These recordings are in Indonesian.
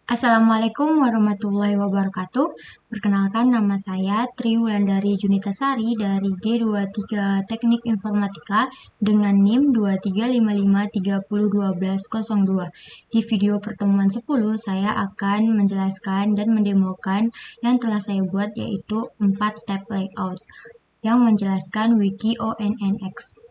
Assalamualaikum warahmatullahi wabarakatuh. Perkenalkan, nama saya Tri Wulandari Junitasari dari G23 Teknik Informatika dengan NIM 2355301202. Di video pertemuan 10, saya akan menjelaskan dan mendemokan yang telah saya buat, yaitu 4 step layout yang menjelaskan wiki ONNX.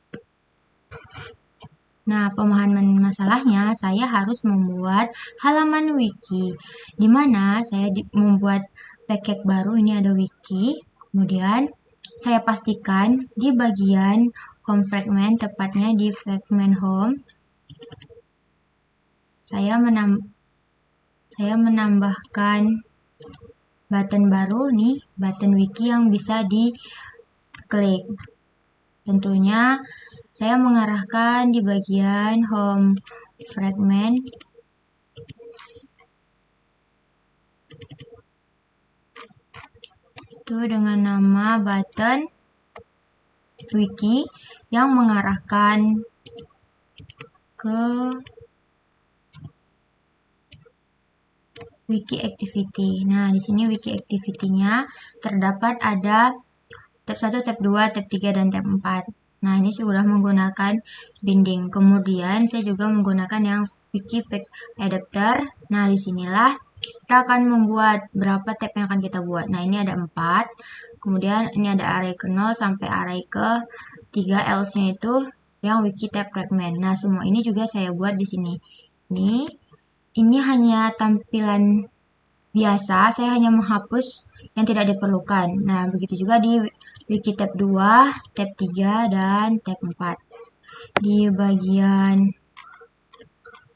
Nah, pemahaman masalahnya, saya harus membuat halaman wiki, di mana saya membuat paket baru. Ini ada wiki, kemudian saya pastikan di bagian home fragment, tepatnya di fragment home, saya menambahkan button baru nih, button wiki yang bisa diklik. Tentunya saya mengarahkan di bagian home fragment. Itu dengan nama button wiki yang mengarahkan ke wiki activity. Nah, di sini wiki activity-nya terdapat ada tab 1, tab 2, tab 3, dan tab 4. Nah, ini sudah menggunakan binding. Kemudian saya juga menggunakan yang wiki pack adapter. Nah, disinilah kita akan membuat berapa tab yang akan kita buat. Nah, ini ada 4. Kemudian ini ada array ke 0 sampai array ke 3, else-nya itu yang wiki tab fragment. Nah, semua ini juga saya buat di sini. Ini hanya tampilan biasa, saya hanya menghapus yang tidak diperlukan. Nah, begitu juga di wiki tab 2, tab 3, dan tab 4. Di bagian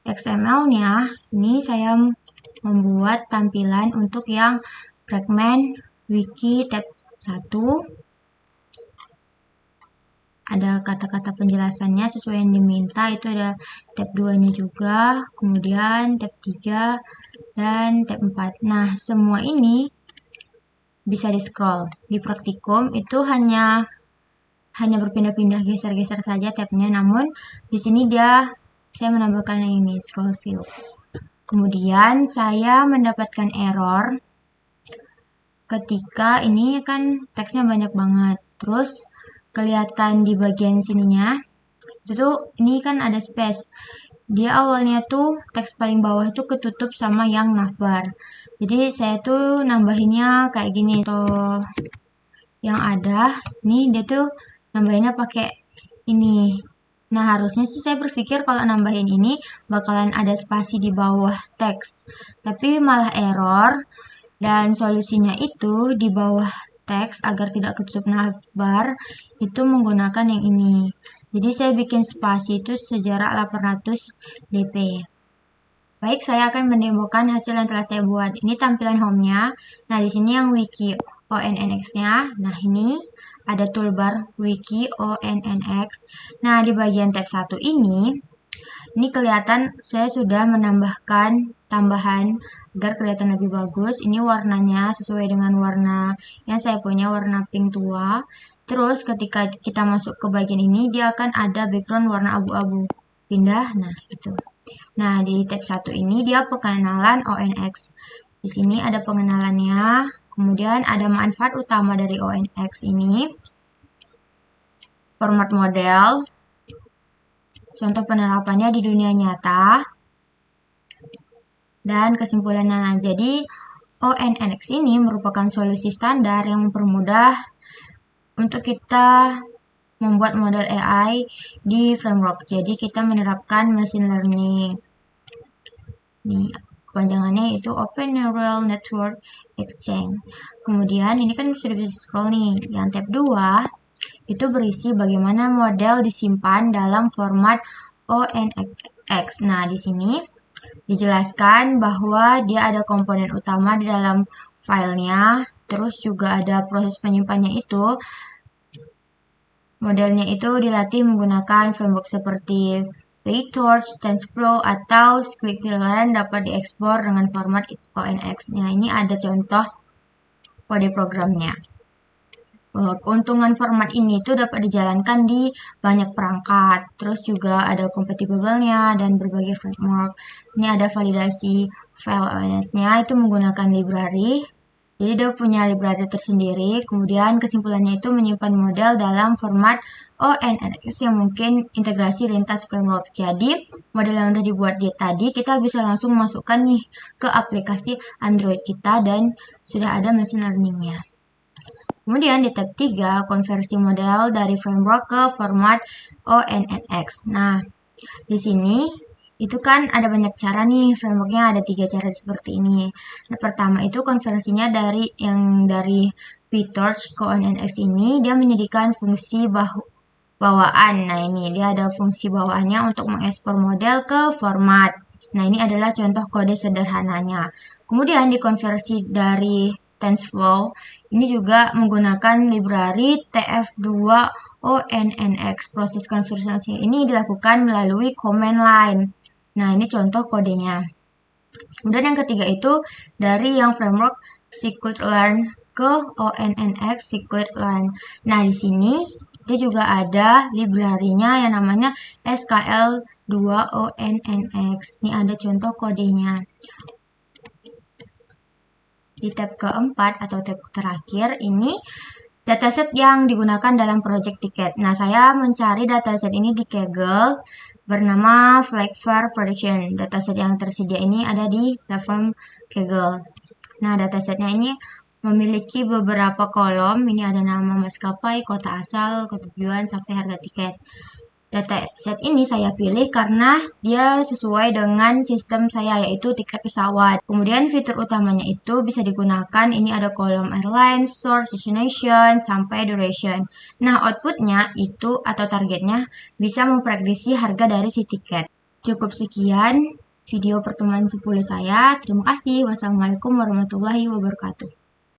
XML-nya, ini saya membuat tampilan untuk yang fragment wiki tab 1. Ada kata-kata penjelasannya sesuai yang diminta, itu ada tab 2-nya juga, kemudian tab 3, dan tab 4. Nah, semua ini bisa di-scroll. Di praktikum itu hanya berpindah-pindah, geser-geser saja tabnya, namun di sini saya menambahkan yang ini, scroll view. Kemudian saya mendapatkan error ketika ini kan teksnya banyak banget. Terus kelihatan di bagian sininya, itu ini kan ada space. Dia awalnya tuh teks paling bawah itu ketutup sama yang navbar. Jadi saya tuh nambahinnya kayak gini tuh. Yang ada nih, dia tuh nambahinnya pakai ini. Nah, harusnya sih saya berpikir kalau nambahin ini bakalan ada spasi di bawah teks. Tapi malah error, dan solusinya itu di bawah teks agar tidak ketutup navbar itu menggunakan yang ini. Jadi saya bikin spasi itu sejarak 800 dp. Baik, saya akan mendemokan hasil yang telah saya buat. Ini tampilan home-nya. Nah, di sini yang wiki ONNX-nya. Nah, ini ada toolbar wiki ONNX. Nah, di bagian tab 1 ini kelihatan saya sudah menambahkan tambahan agar kelihatan lebih bagus. Ini warnanya sesuai dengan warna yang saya punya, warna pink tua. Terus ketika kita masuk ke bagian ini, dia akan ada background warna abu-abu. Pindah, nah itu. Nah, di tab 1 ini dia pengenalan ONNX. Di sini ada pengenalannya. Kemudian ada manfaat utama dari ONNX ini. Format model. Contoh penerapannya di dunia nyata. Dan kesimpulannya, jadi ONNX ini merupakan solusi standar yang mempermudah untuk kita membuat model AI di framework. Jadi kita menerapkan machine learning. Nih, kepanjangannya itu Open Neural Network Exchange. Kemudian ini kan sudah bisa scroll nih. Yang tab 2 itu berisi bagaimana model disimpan dalam format ONNX. Nah, di sini dijelaskan bahwa dia ada komponen utama di dalam filenya, terus juga ada proses penyimpannya itu. Modelnya itu dilatih menggunakan framework seperti PyTorch, TensorFlow, atau Scikit-learn dapat diekspor dengan format ONNX. Nah, ini ada contoh kode programnya. Keuntungan format ini itu dapat dijalankan di banyak perangkat. Terus juga ada compatible-nya dan berbagai framework. Ini ada validasi file ONS-nya itu menggunakan library. Jadi dia punya library tersendiri, kemudian kesimpulannya itu menyimpan model dalam format ONNX yang mungkin integrasi lintas framework. Jadi model yang udah dibuat dia tadi kita bisa langsung masukkan nih ke aplikasi Android kita dan sudah ada machine learning-nya. Kemudian di tab 3, konversi model dari framework ke format ONNX. Nah, di sini itu kan ada banyak cara nih, frameworknya ada 3 cara seperti ini. Nah, pertama itu konversinya dari PyTorch ke ONNX ini, dia menyediakan fungsi bawaan. Nah, ini dia ada fungsi bawaannya untuk mengekspor model ke format. Nah, ini adalah contoh kode sederhananya. Kemudian dikonversi dari TensorFlow, ini juga menggunakan library TF2 ONNX. Proses konversi ini dilakukan melalui command line. Nah, ini contoh kodenya. Kemudian yang ketiga itu dari yang framework scikit-learn ke ONNX scikit-learn. Nah, di sini dia juga ada library-nya yang namanya SKL2ONNX. Ini ada contoh kodenya. Di tab keempat atau tab terakhir ini dataset yang digunakan dalam project ticket. Nah, saya mencari dataset ini di Kaggle bernama Flagfare Prediction. Dataset yang tersedia ini ada di platform Kaggle. Nah, datasetnya ini memiliki beberapa kolom. Ini ada nama maskapai, kota asal, kota tujuan, sampai harga tiket. Dataset ini saya pilih karena dia sesuai dengan sistem saya, yaitu tiket pesawat. Kemudian fitur utamanya itu bisa digunakan, ini ada kolom airline, source, destination, sampai duration. Nah, outputnya itu atau targetnya bisa memprediksi harga dari si tiket. Cukup sekian video pertemuan 10 saya. Terima kasih. Wassalamualaikum warahmatullahi wabarakatuh.